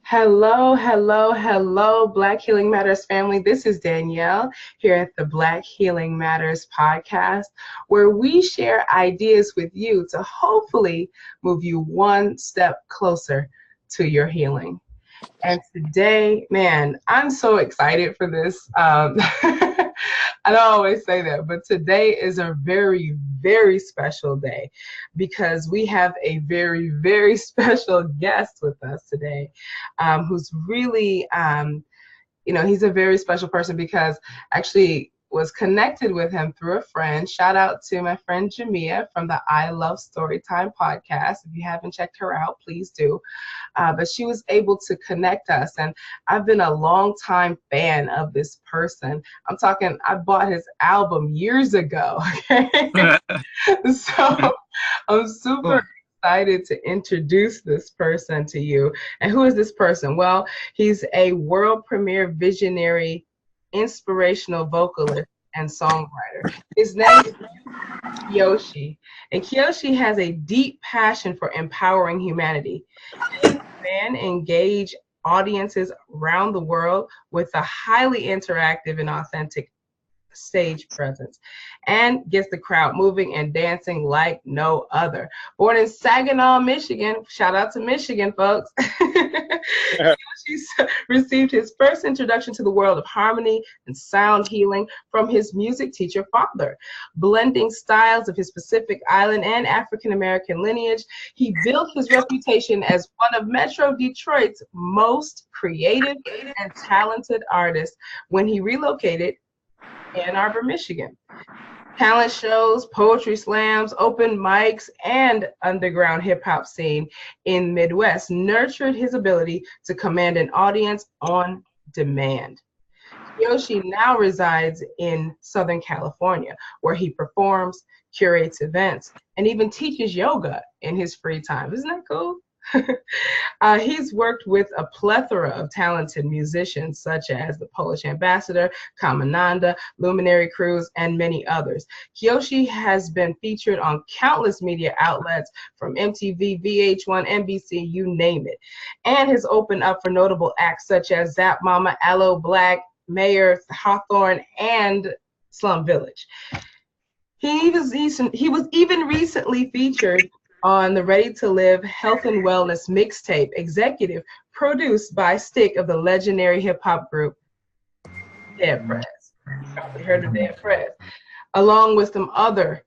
Hello, hello, hello, Black Healing Matters family. This is Danielle here at the Black Healing Matters podcast, where we share ideas with you to hopefully move you one step closer to your healing. And today, man, I'm so excited for this. I don't always say that, but today is a very, very special day because we have a very, very special guest with us today, who's really, he's a very special person because actually was connected with him through a friend. Shout out to my friend Jamia from the I Love Storytime podcast. If you haven't checked her out, please do. But she was able to connect us, and I've been a long time fan of this person. I'm talking, I bought his album years ago. Okay? So I'm super excited to introduce this person to you. And who is this person? Well, he's a world premiere visionary, inspirational vocalist and songwriter. His name is Kiyoshi, and Kiyoshi has a deep passion for empowering humanity. His band engage audiences around the world with a highly interactive and authentic stage presence and gets the crowd moving and dancing like no other. Born in Saginaw, Michigan, shout out to Michigan, folks. He received his first introduction to the world of harmony and sound healing from his music teacher father. Blending styles of his Pacific Island and African American lineage, he built his reputation as one of Metro Detroit's most creative and talented artists when he relocated Ann Arbor, Michigan. Talent shows, poetry slams, open mics, and underground hip-hop scene in Midwest nurtured his ability to command an audience on demand. Kiyoshi now resides in Southern California, where he performs, curates events, and even teaches yoga in his free time. Isn't that cool? He's worked with a plethora of talented musicians such as the Polish Ambassador, Kamananda, Luminary Cruise, and many others. Kiyoshi has been featured on countless media outlets from MTV, VH1, NBC, you name it, and has opened up for notable acts such as Zap Mama, Aloe Black, Mayor, Hawthorne, and Slum Village. He was even recently featured on the Ready to Live Health and Wellness mixtape, executive produced by Stick of the legendary hip hop group Dead Prez. You probably heard of Dead Prez, along with some other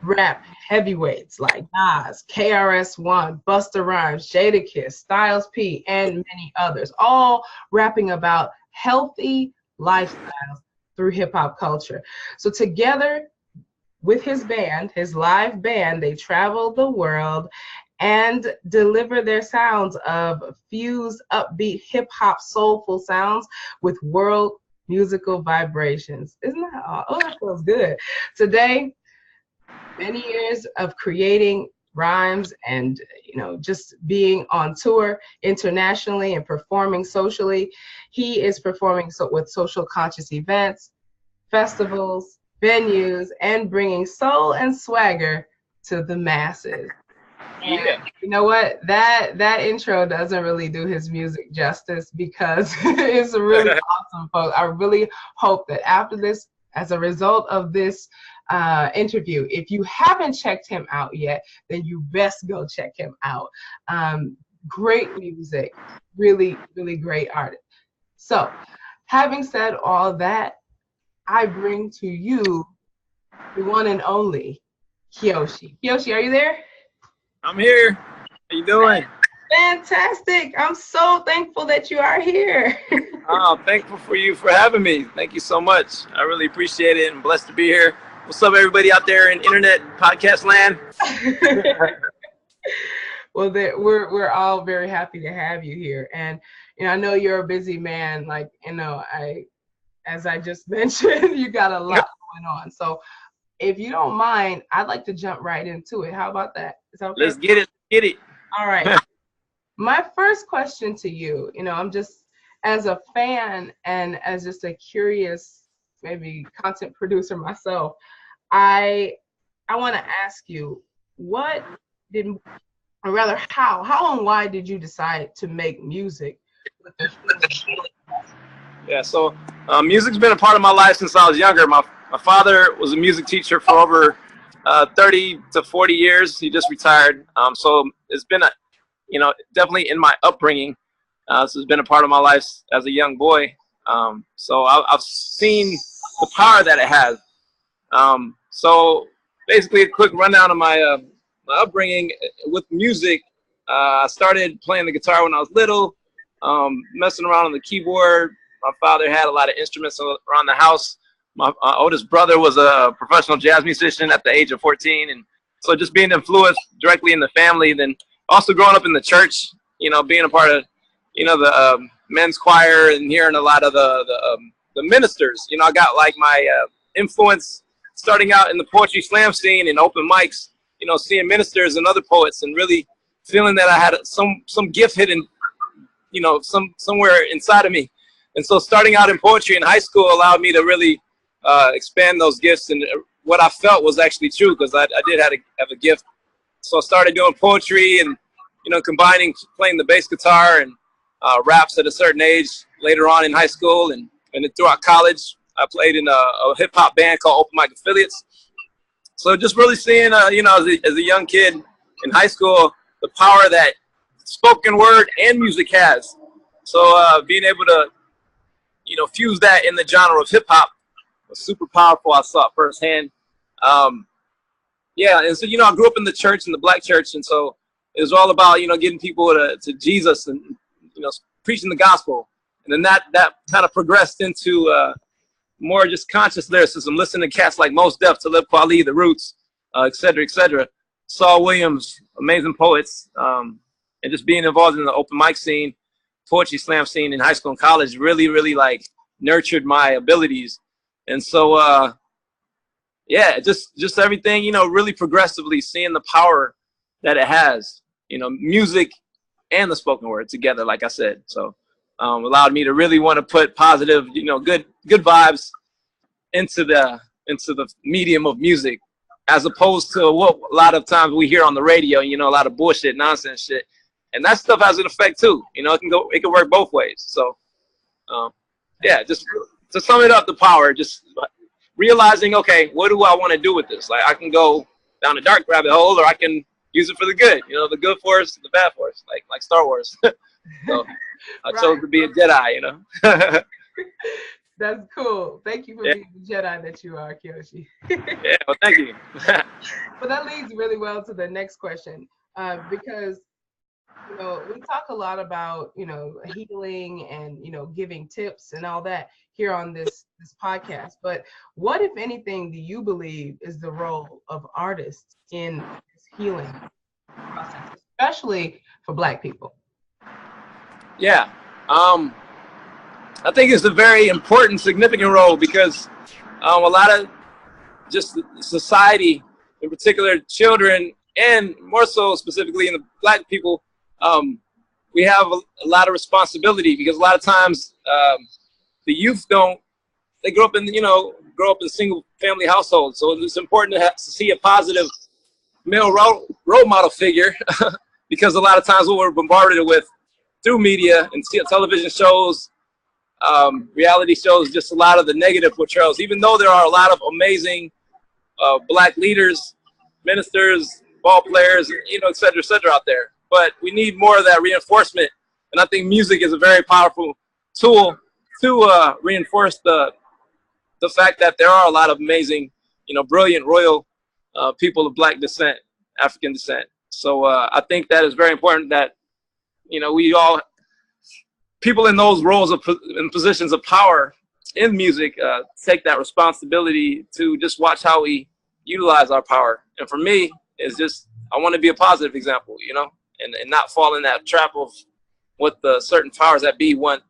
rap heavyweights like Nas, KRS-One, Busta Rhymes, Jadakiss, Styles P, and many others, all rapping about healthy lifestyles through hip hop culture. So together with his band, his live band, they travel the world and deliver their sounds of fused, upbeat, hip-hop, soulful sounds with world musical vibrations. Isn't that all? Oh, that feels good. Today, many years of creating rhymes and just being on tour internationally and performing socially, he is performing with social conscious events, festivals, venues, and bringing soul and swagger to the masses. And Yeah. you know what? That intro doesn't really do his music justice because it's really awesome, folks. I really hope that after this, as a result of this interview, if you haven't checked him out yet, then you best go check him out. Great music, really, really great artist. So, having said all that, I bring to you the one and only Kiyoshi. Kiyoshi, are you there? I'm here. How you doing? Fantastic. I'm so thankful that you are here. Oh, thankful for you for having me. Thank you so much. I really appreciate it and blessed to be here. What's up, everybody out there in internet podcast land? Well, we're all very happy to have you here. And I know you're a busy man. Like, as I just mentioned, you got a lot going on. So if you don't mind, I'd like to jump right into it. How about that? Is that okay? Let's get it. Get it. All right. My first question to you, I'm just, as a fan and as just a curious, maybe content producer myself, I want to ask you, how and why did you decide to make music with the healing? Yeah, so music's been a part of my life since I was younger. My father was a music teacher for over 30 to 40 years. He just retired. So it's been, definitely in my upbringing. So it's been a part of my life as a young boy. So I've seen the power that it has. So basically, a quick rundown of my upbringing with music. I started playing the guitar when I was little, messing around on the keyboard. My father had a lot of instruments around the house. My oldest brother was a professional jazz musician at the age of 14, and so just being influenced directly in the family. Then also growing up in the church, being a part of, the men's choir and hearing a lot of the ministers. I got like my influence starting out in the poetry slam scene and open mics. Seeing ministers and other poets and really feeling that I had some gift hidden, somewhere inside of me. And so starting out in poetry in high school allowed me to really expand those gifts, and what I felt was actually true, because I did have a gift. So I started doing poetry and, combining playing the bass guitar and raps at a certain age later on in high school, and throughout college. I played in a hip hop band called Open Mic Affiliates. So just really seeing, as a young kid in high school, the power that spoken word and music has. So being able to, fuse that in the genre of hip hop was super powerful. I saw it firsthand. Yeah, and so I grew up in the church, in the black church, and so it was all about getting people to Jesus and preaching the gospel, and then that kind of progressed into more just conscious lyricism, listening to cats like Mos Def, Talib Kweli, The Roots, et cetera, et cetera. Saul Williams, amazing poets, and just being involved in the open mic scene, poetry slam scene in high school and college really, really like nurtured my abilities. And so, yeah, just everything, really progressively seeing the power that it has, music and the spoken word together, like I said. So allowed me to really want to put positive, good vibes into the medium of music, as opposed to what a lot of times we hear on the radio, a lot of bullshit, nonsense shit. And that stuff has an effect too. It can work both ways. So yeah, just to sum it up, the power, just realizing, okay, what do I want to do with this? Like, I can go down a dark rabbit hole, or I can use it for the good, the good force, the bad force, like Star Wars. So I chose to be a Jedi, That's cool. Thank you for being the Jedi that you are, Kiyoshi. Yeah, well, thank you. But that leads really well to the next question, because we talk a lot about healing and giving tips and all that here on this podcast. But what, if anything, do you believe is the role of artists in this healing process, especially for Black people? Yeah. I think it's a very important, significant role, because a lot of just society, in particular children, and more so specifically in the Black people, we have a lot of responsibility, because a lot of times the youth they grow up in single family households. So it's important to see a positive male role model figure, because a lot of times what we're bombarded with through media and television shows, reality shows, just a lot of the negative portrayals, even though there are a lot of amazing Black leaders, ministers, ball players, et cetera out there. But we need more of that reinforcement. And I think music is a very powerful tool to reinforce the fact that there are a lot of amazing, brilliant, royal people of Black descent, African descent. So I think that is very important that, we all, people in those roles in positions of power in music, take that responsibility to just watch how we utilize our power. And for me, it's just, I want to be a positive example, and not fall in that trap of what the certain powers that be want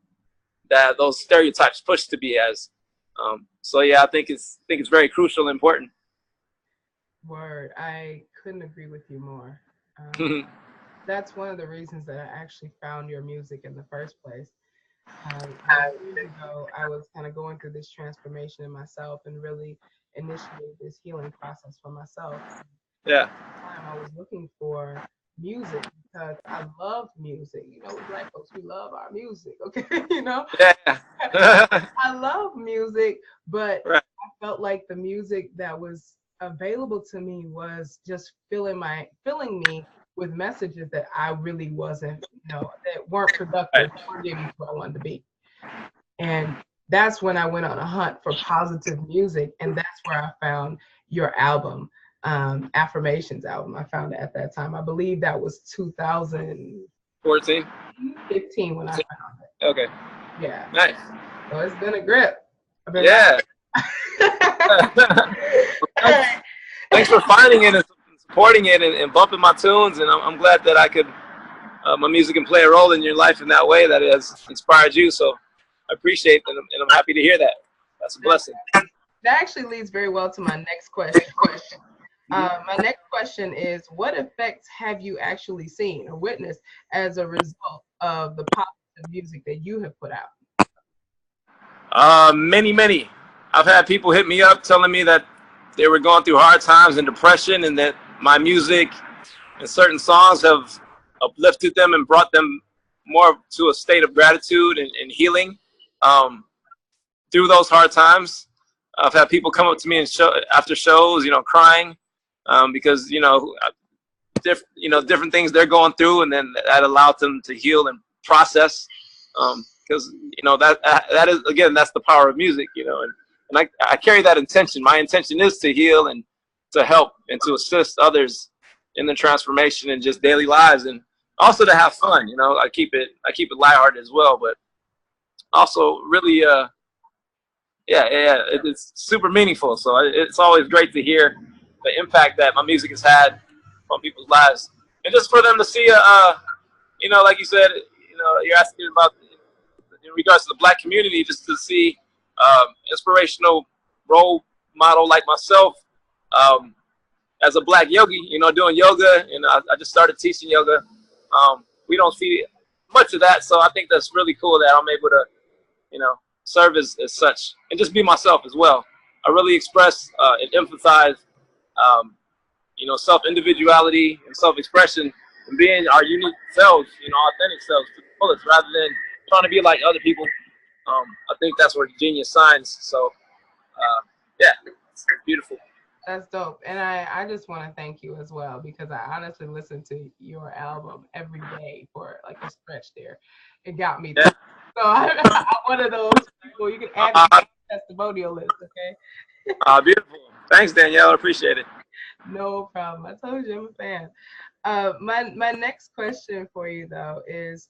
that those stereotypes push to be as. So yeah, I think it's very crucial and important. Word, I couldn't agree with you more. That's one of the reasons that I actually found your music in the first place. Years ago, I was kind of going through this transformation in myself and really initiate this healing process for myself. Yeah. At the time, I was looking for music because I love music. You know, we Black folks, we love our music. Okay, Yeah. I love music, but Right. I felt like the music that was available to me was just filling me with messages that I really wasn't, that weren't Right. productive, weren't getting me where I wanted to be. And that's when I went on a hunt for positive music, and that's where I found your album, Affirmations album. I found it at that time. I believe that was 2015 14. when I found it. Okay. Yeah. Nice. So it's been a grip. I've been Yeah. rocking. Thanks for finding it and supporting it and bumping my tunes. And I'm glad that I could, my music can play a role in your life in that way, that it has inspired you. So I appreciate it, and I'm happy to hear that. That's a blessing. That actually leads very well to my next question. My next question is, what effects have you actually seen or witnessed as a result of the positive music that you have put out? Many. I've had people hit me up telling me that they were going through hard times and depression, and that my music and certain songs have uplifted them and brought them more to a state of gratitude and healing through those hard times. I've had people come up to me and after shows, crying because different things they're going through, and then that allowed them to heal and process. Because that is, again, that's the power of music, and I carry that intention. My intention is to heal and to help and to assist others in the transformation and just daily lives, and also to have fun. I keep it lighthearted as well, but also really, it's super meaningful. So it's always great to hear the impact that my music has had on people's lives, and just for them to see, like you said, you're asking about in regards to the Black community, just to see inspirational role model like myself as a Black yogi, doing yoga, and I just started teaching yoga. We don't see much of that, so I think that's really cool that I'm able to, serve as such and just be myself as well. I really express and emphasize, self-individuality and self-expression and being our unique selves, authentic selves to the fullest, rather than trying to be like other people. I think that's where genius shines. So, it's beautiful. That's dope. And I just want to thank you as well, because I honestly listened to your album every day for like a stretch there. It got me. Yeah. So I'm one of those people you can add to the testimonial list, okay? Beautiful. Thanks, Danielle. I appreciate it. No problem. I told you I'm a fan. My next question for you though is,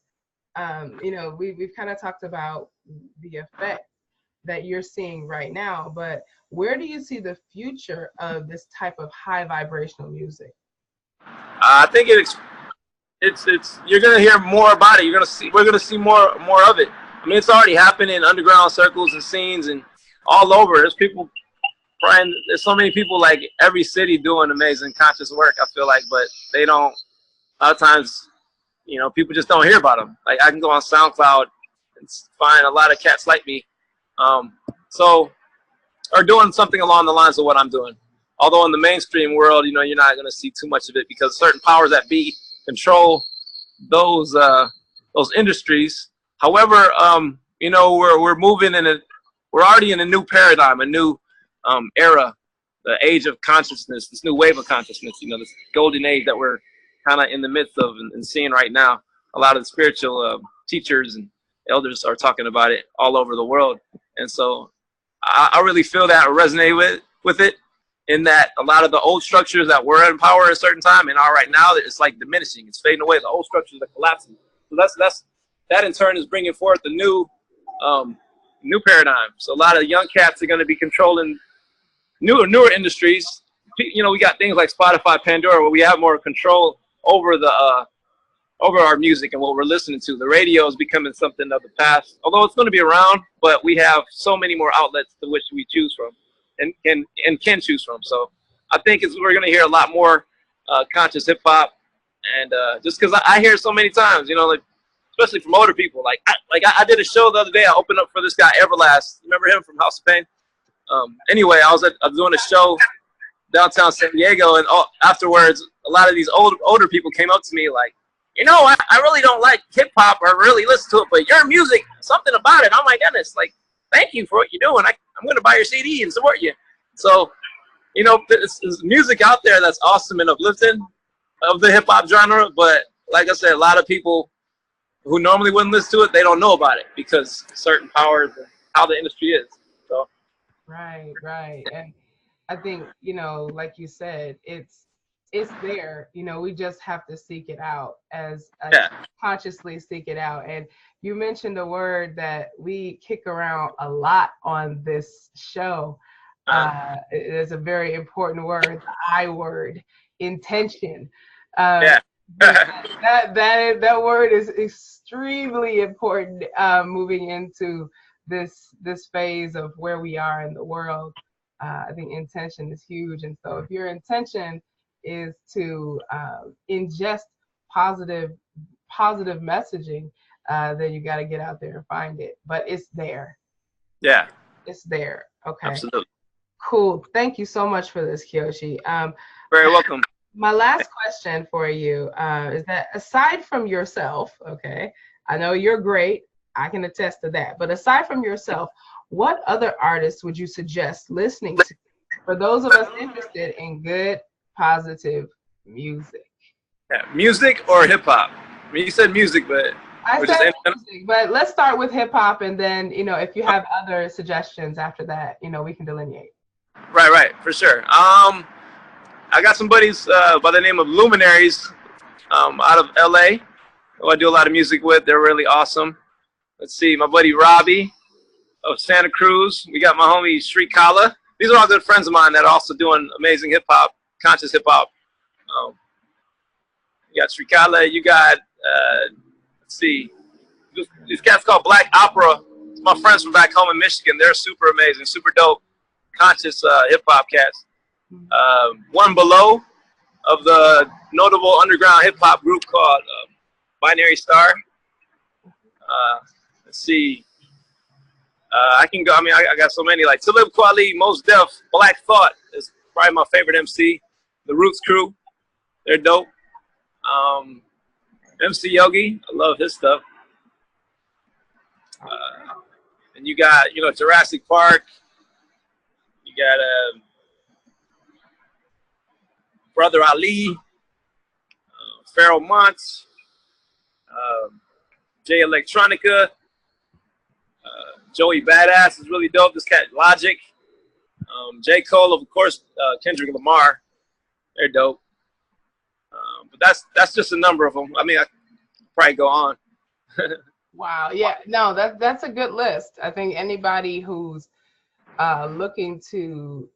we've kind of talked about the effect that you're seeing right now, but where do you see the future of this type of high vibrational music? I think it's you're gonna hear more about it. We're gonna see more of it. I mean, it's already happening in underground circles and scenes and all over. There's people praying. There's so many people, like every city, doing amazing conscious work, I feel like, but they don't. A lot of times, people just don't hear about them. Like, I can go on SoundCloud and find a lot of cats like me, are doing something along the lines of what I'm doing. Although in the mainstream world, you're not going to see too much of it, because certain powers that be control those industries. However, we're moving we're already in a new paradigm, a new era, the age of consciousness, this new wave of consciousness. This golden age that we're kind of in the midst of and seeing right now. A lot of the spiritual teachers and elders are talking about it all over the world, and so I really feel that, or resonate with it, in that a lot of the old structures that were in power at a certain time and are right now, it's like diminishing, it's fading away. The old structures are collapsing. So that in turn is bringing forth a new paradigm. So a lot of young cats are going to be controlling newer industries. We got things like Spotify, Pandora, where we have more control over over our music and what we're listening to. The radio is becoming something of the past, although it's going to be around, but we have so many more outlets to which we choose from and can choose from. So I think we're going to hear a lot more conscious hip hop, and just because I hear it so many times, like, especially from older people. I did a show the other day. I opened up for this guy Everlast. Remember him from House of Pain? Anyway, I was doing a show downtown San Diego, and afterwards, a lot of these older people came up to me like, I really don't like hip hop or really listen to it, but your music, something about it. Oh my goodness, like, thank you for what you're doing. I'm going to buy your CD and support you. So, there's music out there that's awesome and uplifting of the hip hop genre, but like I said, a lot of people who normally wouldn't listen to it, they don't know about it because certain powers and how the industry is. So. Right. And I think, like you said, it's there. We just have to seek it out consciously seek it out. And you mentioned a word that we kick around a lot on this show. It is a very important word, the I word, intention. That word is extremely important moving into this phase of where we are in the world. I think intention is huge, and so if your intention is to ingest positive messaging, then you got to get out there and find it. But it's there. Yeah, it's there. Okay. Absolutely. Cool. Thank you so much for this, Kiyoshi. Very welcome. My last question for you is that aside from yourself, okay, I know you're great. I can attest to that. But aside from yourself, what other artists would you suggest listening to for those of us interested in good, positive music? Yeah, music or hip hop? I mean, you said music, but I said music, but let's start with hip hop, and then if you have other suggestions after that, we can delineate. Right, for sure. I got some buddies by the name of Luminaries out of LA who I do a lot of music with. They're really awesome. Let's see, my buddy Robbie of Santa Cruz. We got my homie Shrikala. These are all good friends of mine that are also doing amazing hip hop, conscious hip hop. You got Shrikala. You got let's see, these cats called Black Opera. It's my friends from back home in Michigan. They're super amazing, super dope, conscious hip hop cats. One Below of the notable underground hip hop group called Binary Star. Let's see. I can go. I mean, I got so many. Like Talib Kweli, Mos Def, Black Thought is probably my favorite MC. The Roots Crew, they're dope. MC Yogi, I love his stuff. And you got, Jurassic Park. You got Brother Ali, Pharoah Monts, Jay Electronica, Joey Badass is really dope. This cat Logic, J. Cole, of course, Kendrick Lamar, they're dope. But that's just a number of them. I mean, I could probably go on. Wow. Yeah. No, that's a good list. I think anybody who's looking to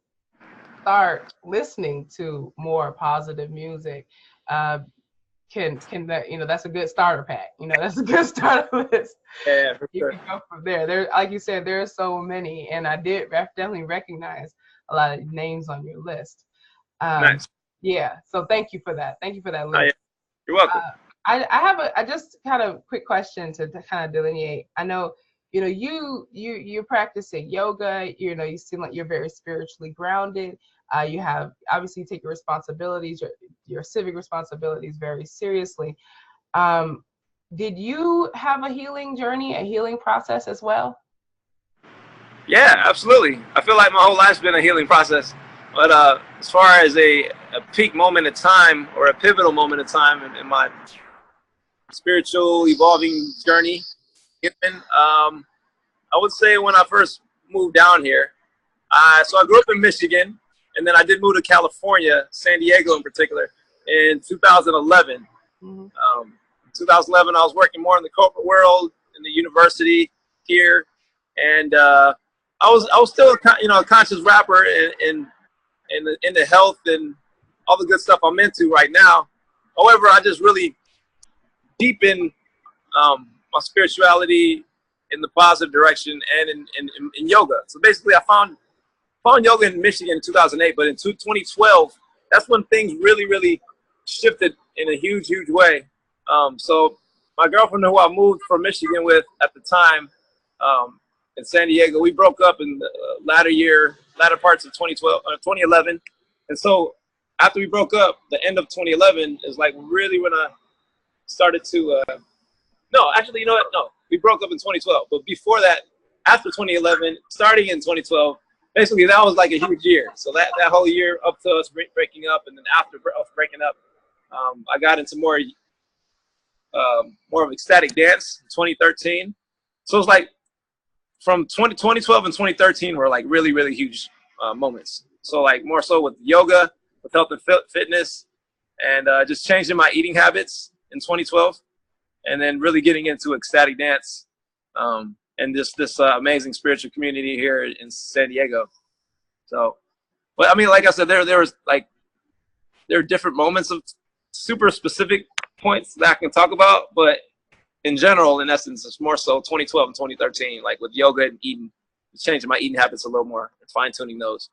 start listening to more positive music can that's a good starter pack. That's a good starter list. Yeah, for sure. You can go from there. There, like you said, there are so many, and I did definitely recognize a lot of names on your list. Nice. Yeah. So thank you for that. Thank you for that list. You're welcome. I have a just kind of quick question to kind of delineate. I know, you're practicing yoga. You seem like you're very spiritually grounded. You have obviously take your responsibilities, your civic responsibilities very seriously. Did you have a healing journey, a healing process as well? Yeah, absolutely. I feel like my whole life's been a healing process. But as far as a peak moment in time or a pivotal moment in time in my spiritual evolving journey, I would say when I first moved down here. So I grew up in Michigan, and then I did move to California, San Diego in particular, in 2011. Mm-hmm. 2011, I was working more in the corporate world, in the university here, and I was still a conscious rapper in the health and all the good stuff I'm into right now. However, I just really deepened my spirituality in the positive direction and in yoga. So basically, I found yoga in Michigan in 2008, but in 2012, that's when things really, really shifted in a huge, huge way. So my girlfriend who I moved from Michigan with at the time in San Diego, we broke up in the latter parts of 2011. And And so after we broke up, the end of 2011 is like really when I started to, no, actually, you know what? No, we broke up in 2012. But before that, after 2011, starting in 2012, basically that was like a huge year. So that whole year up to us breaking up, and then after breaking up, I got into more of ecstatic dance in 2013. So it's like from 2012 and 2013 were like really, really huge moments. So like more so with yoga, with health and fitness, and just changing my eating habits in 2012, and then really getting into ecstatic dance and just this amazing spiritual community here in San Diego. So, but I mean, like I said, there are different moments of super specific points that I can talk about, but in general, in essence, it's more so 2012 and 2013, like with yoga and eating, changing my eating habits a little more and fine-tuning those.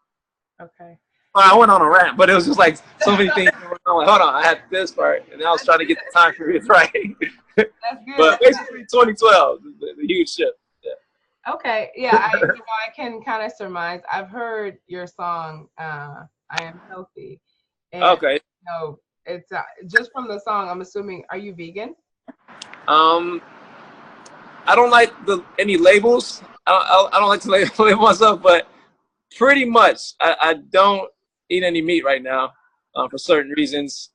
Okay. I went on a rant, but it was just like so many things going on. Like, hold on, I had this part, and I was trying to get the time period right. That's good. But basically, 2012, the huge shift. Yeah. Okay. Yeah, I can kind of surmise. I've heard your song, "I Am Healthy," and Okay. it's just from the song. I'm assuming. Are you vegan? I don't like any labels. I don't like to label myself, but pretty much I don't eat any meat right now for certain reasons,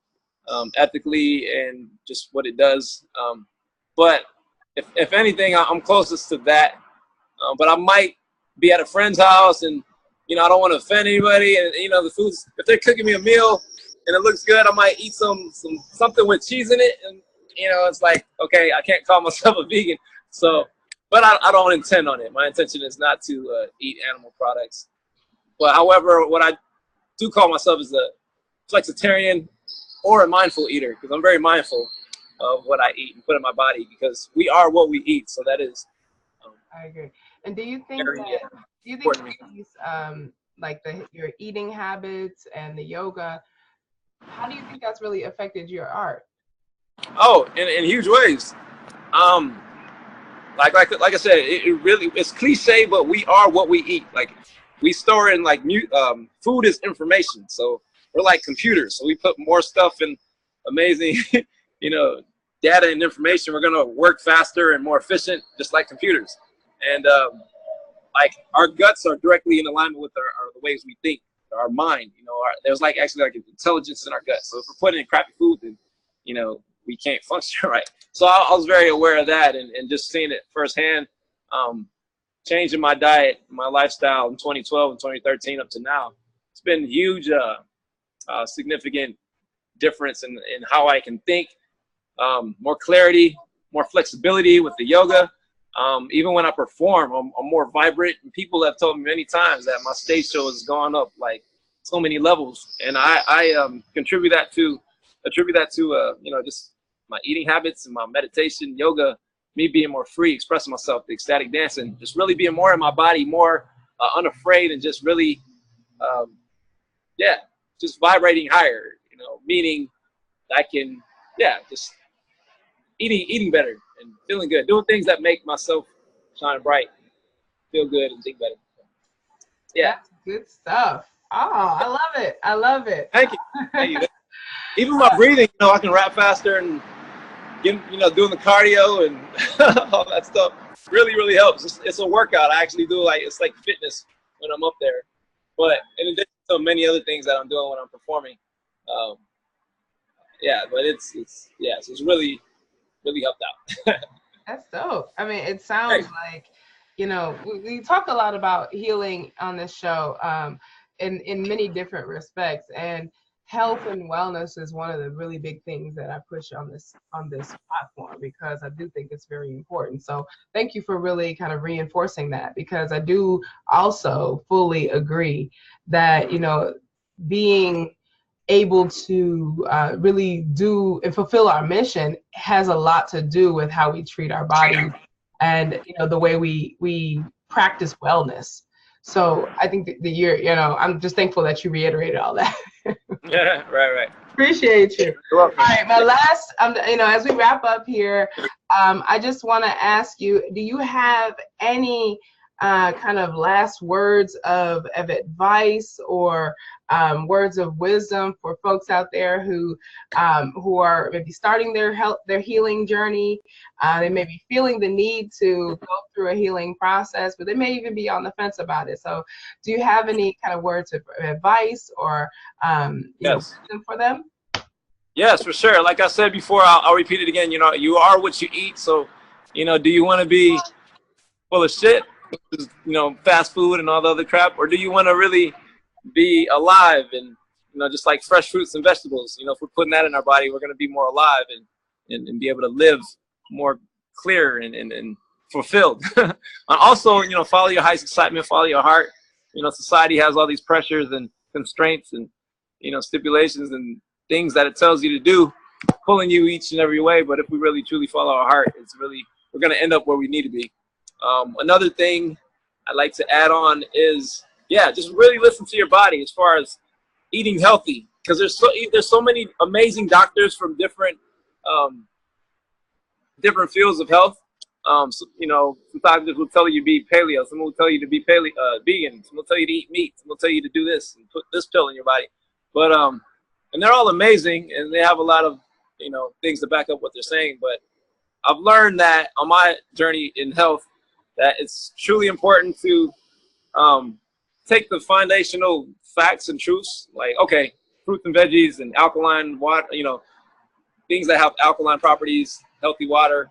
ethically and just what it does. But if anything, I'm closest to that. But I might be at a friend's house, and I don't want to offend anybody, and the foods. If they're cooking me a meal and it looks good, I might eat something with cheese in it, and it's like, okay, I can't call myself a vegan. So, but I don't intend on it. My intention is not to eat animal products. But however, what I do call myself is a flexitarian or a mindful eater, because I'm very mindful of what I eat and put in my body, because we are what we eat. So that is. I agree. And do you think these like your eating habits and the yoga, how do you think that's really affected your art? Oh, in huge ways. Like I said, it's cliche, but we are what we eat. Like we store in food is information, so we're like computers. So we put more stuff in amazing, data and information. We're gonna work faster and more efficient, just like computers. And like our guts are directly in alignment with the ways we think, our mind. There's actually intelligence in our guts. So if we're putting in crappy food, then we can't function right. So I was very aware of that, and just seeing it firsthand, changing my diet, my lifestyle in 2012 and 2013 up to now. It's been huge, significant difference in how I can think, more clarity, more flexibility with the yoga. Even when I perform, I'm more vibrant, and people have told me many times that my stage show has gone up like so many levels, and I attribute that to just my eating habits and my meditation, yoga, me being more free, expressing myself, the ecstatic dancing, just really being more in my body, more unafraid, and just really, just vibrating higher. Meaning I can, just eating better and feeling good, doing things that make myself shine bright, feel good, and think better. Yeah. That's good stuff. Oh, I love it. I love it. Thank you. Even my breathing, I can rap faster and doing the cardio and all that stuff really, really helps. It's a workout. I actually do it's like fitness when I'm up there. But in addition to many other things that I'm doing when I'm performing, but it's really, really helped out. That's dope. I mean, it sounds like, we talk a lot about healing on this show, in many different respects, and health and wellness is one of the really big things that I push on this platform, because I do think it's very important. So thank you for really kind of reinforcing that, because I do also fully agree that, being able to really do and fulfill our mission has a lot to do with how we treat our bodies and the way we practice wellness. So I think I'm just thankful that you reiterated all that. Yeah, right. Appreciate you. All right, my last, as we wrap up here, I just want to ask you, do you have any kind of last words of advice or words of wisdom for folks out there who are maybe starting their healing journey? They may be feeling the need to go through a healing process, but they may even be on the fence about it. So do you have any kind of words of advice or Yes. wisdom for them? Yes, for sure. Like I said before, I'll repeat it again. You know, you are what you eat. So, you know, do you want to be full of shit, you know, fast food and all the other crap, or do you want to really be alive and, you know, just like fresh fruits and vegetables? You know, if we're putting that in our body, we're going to be more alive and be able to live more clear and fulfilled. And also, you know, follow your highest excitement, follow your heart. You know, society has all these pressures and constraints and, you know, stipulations and things that it tells you to do, pulling you each and every way. But if we really truly follow our heart, we're going to end up where we need to be. Another thing I'd like to add on is, yeah, just really listen to your body as far as eating healthy, because there's so many amazing doctors from different fields of health. So, you know, some doctors will tell you to be paleo, some will tell you to be vegan, some will tell you to eat meat, some will tell you to do this and put this pill in your body. But and they're all amazing, and they have a lot of, you know, things to back up what they're saying. But I've learned that on my journey in health, that it's truly important to take the foundational facts and truths, like, okay, fruits and veggies and alkaline water, you know, things that have alkaline properties, healthy water,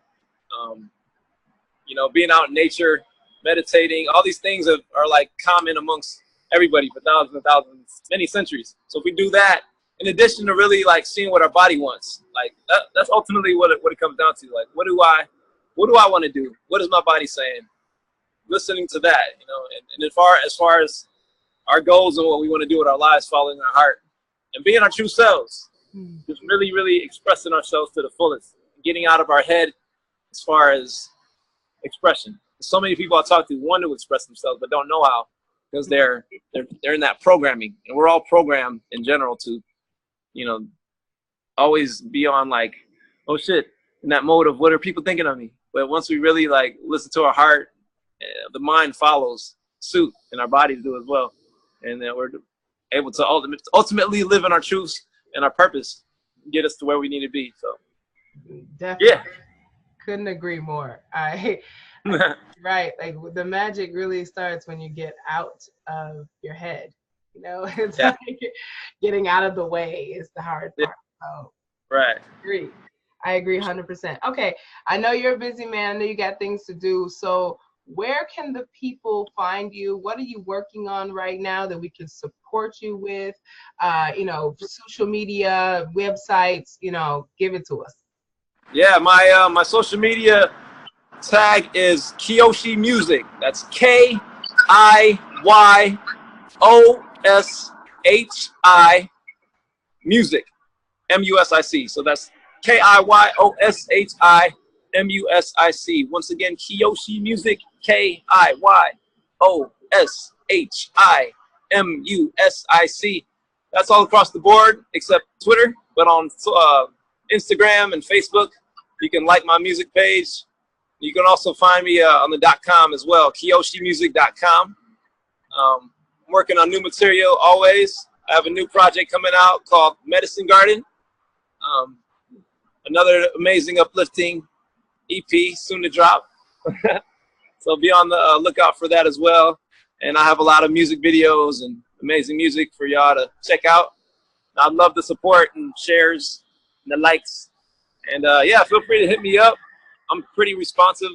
you know, being out in nature, meditating, all these things are like common amongst everybody for thousands and thousands, many centuries. So if we do that, in addition to really like seeing what our body wants, like that's ultimately what it comes down to. Like, what do I want to do? What is my body saying? Listening to that, you know, and as far as our goals and what we want to do with our lives, following our heart and being our true selves, just really, really expressing ourselves to the fullest, getting out of our head as far as expression. So many people I talk to want to express themselves but don't know how, because they're in that programming, and we're all programmed in general to, you know, always be on like, oh shit, in that mode of what are people thinking of me. But once we really like listen to our heart, the mind follows suit, and our bodies do as well, and then we're able to ultimately live in our truths and our purpose, get us to where we need to be. So Definitely. yeah. Couldn't agree more. Right. Like the magic really starts when you get out of your head. You know, it's Yeah. like getting out of the way is the hard part. So Right. I agree 100%. Okay. I know you're a busy man. I know you got things to do. So where can the people find you? What are you working on right now that we can support you with? You know, social media, websites, you know, give it to us. Yeah, my social media tag is Kiyoshi Music. That's KIYOSHI Music, MUSIC. So that's KIYOSHI MUSIC. Once again, Kiyoshi Music, KIYOSHI MUSIC. That's all across the board except Twitter, but on Instagram and Facebook, you can like my music page. You can also find me on the .com as well, KiyoshiMusic.com. I'm working on new material always. I have a new project coming out called Medicine Garden. Another amazing, uplifting EP soon to drop. So be on the lookout for that as well. And I have a lot of music videos and amazing music for y'all to check out. I'd love the support and shares and the likes. And yeah, feel free to hit me up. I'm pretty responsive.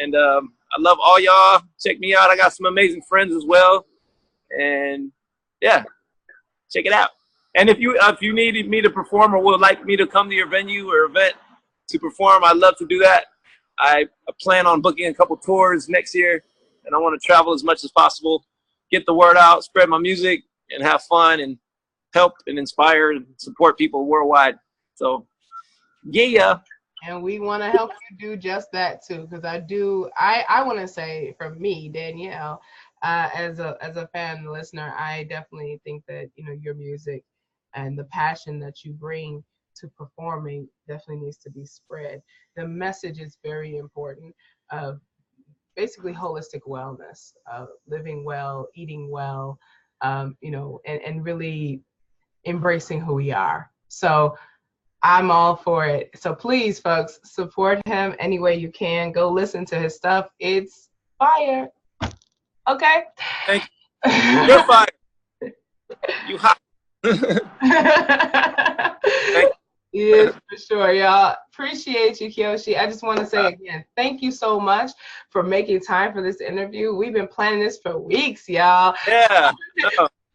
And I love all y'all. Check me out. I got some amazing friends as well. And yeah, check it out. And if you need me to perform or would like me to come to your venue or event to perform, I'd love to do that. I plan on booking a couple tours next year, and I want to travel as much as possible, get the word out, spread my music, and have fun and help and inspire and support people worldwide. So, yeah. And we want to help you do just that too, because I want to say, from me, Danielle, as a fan and listener, I definitely think that, you know, your music and the passion that you bring to performing definitely needs to be spread. The message is very important. basically holistic wellness, living well, eating well, and really embracing who we are. So I'm all for it. So please, folks, support him any way you can. Go listen to his stuff. It's fire. Okay? Thank you. You're fire. You hot. Thank you. Yes, for sure, y'all. Appreciate you, Kiyoshi. I just want to say again, thank you so much for making time for this interview. We've been planning this for weeks, y'all. Yeah.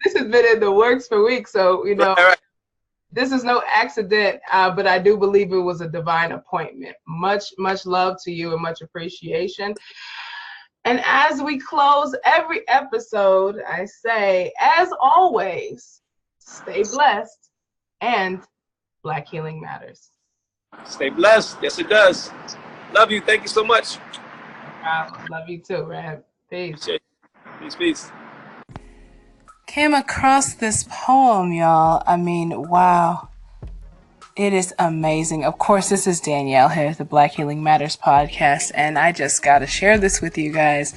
This has been in the works for weeks, so Right. This is no accident, but I do believe it was a divine appointment. Much love to you and much appreciation. And as we close every episode, I say, as always, stay blessed and Black Healing Matters. Stay blessed. Yes, it does. Love you. Thank you so much. Love you too, Rab. Peace. Peace. Came across this poem, y'all. I mean, wow. It is amazing. Of course, this is Danielle here at the Black Healing Matters podcast, and I just got to share this with you guys.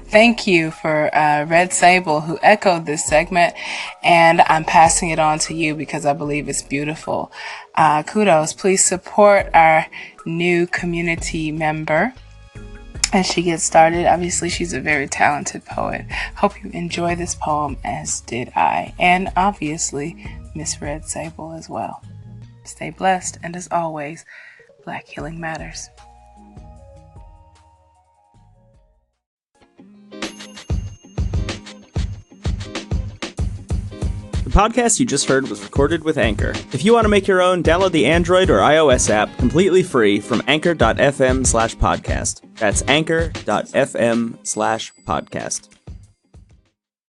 Thank you for Red Sable, who echoed this segment, and I'm passing it on to you because I believe it's beautiful. Kudos. Please support our new community member as she gets started. Obviously, she's a very talented poet. Hope you enjoy this poem, as did I, and obviously Miss Red Sable as well. Stay blessed, and as always, Black Healing Matters. The podcast you just heard was recorded with Anchor. If you want to make your own, download the Android or iOS app completely free from anchor.fm/podcast. That's anchor.fm/podcast.